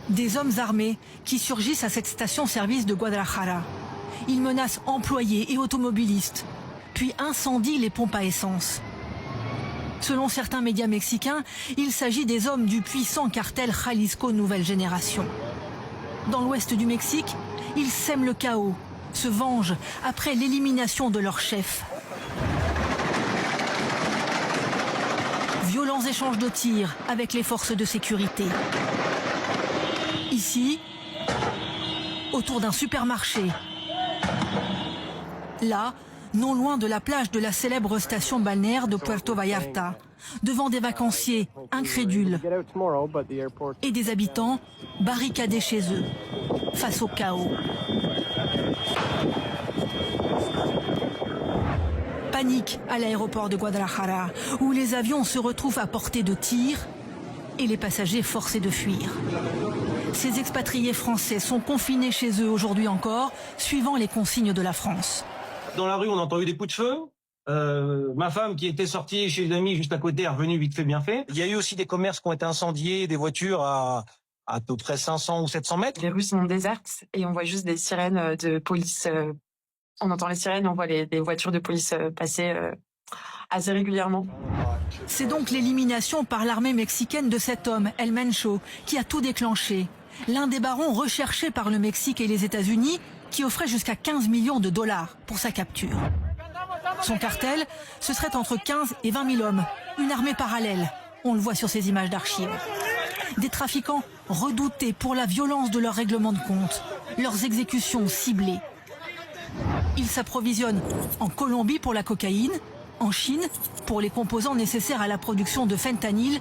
Des hommes armés qui surgissent à cette station-service de Guadalajara. Ils menacent employés et automobilistes, puis incendient les pompes à essence. Selon certains médias mexicains, il s'agit des hommes du puissant cartel Jalisco Nouvelle Génération. Dans l'ouest du Mexique, ils sèment le chaos, se vengent après l'élimination de leur chef. Violents échanges de tirs avec les forces de sécurité. Ici, autour d'un supermarché. Là, non loin de la plage de la célèbre station balnéaire de Puerto Vallarta, devant des vacanciers incrédules et des habitants barricadés chez eux, face au chaos. Panique à l'aéroport de Guadalajara, où les avions se retrouvent à portée de tir et les passagers forcés de fuir. Ces expatriés français sont confinés chez eux aujourd'hui encore, suivant les consignes de la France. Dans la rue, on a entendu des coups de feu. Ma femme, qui était sortie chez une amie juste à côté, est revenue vite fait, bien fait. Il y a eu aussi des commerces qui ont été incendiés, des voitures à peu près 500 ou 700 mètres. Les rues sont désertes et on voit juste des sirènes de police. On entend les sirènes, on voit les voitures de police passer assez régulièrement. C'est donc l'élimination par l'armée mexicaine de cet homme, El Mencho, qui a tout déclenché. L'un des barons recherchés par le Mexique et les États-Unis, qui offrait jusqu'à 15 millions de dollars pour sa capture. Son cartel, ce serait entre 15 et 20 000 hommes, une armée parallèle. On le voit sur ces images d'archives. Des trafiquants redoutés pour la violence de leurs règlements de compte, leurs exécutions ciblées. Ils s'approvisionnent en Colombie pour la cocaïne, en Chine pour les composants nécessaires à la production de fentanyl,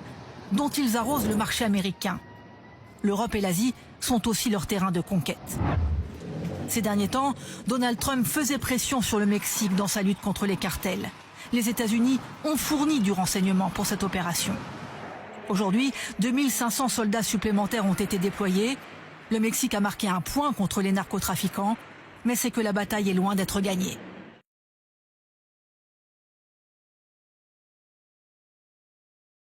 dont ils arrosent le marché américain. L'Europe et l'Asie sont aussi leur terrain de conquête. Ces derniers temps, Donald Trump faisait pression sur le Mexique dans sa lutte contre les cartels. Les États-Unis ont fourni du renseignement pour cette opération. Aujourd'hui, 2500 soldats supplémentaires ont été déployés. Le Mexique a marqué un point contre les narcotrafiquants, mais c'est que la bataille est loin d'être gagnée.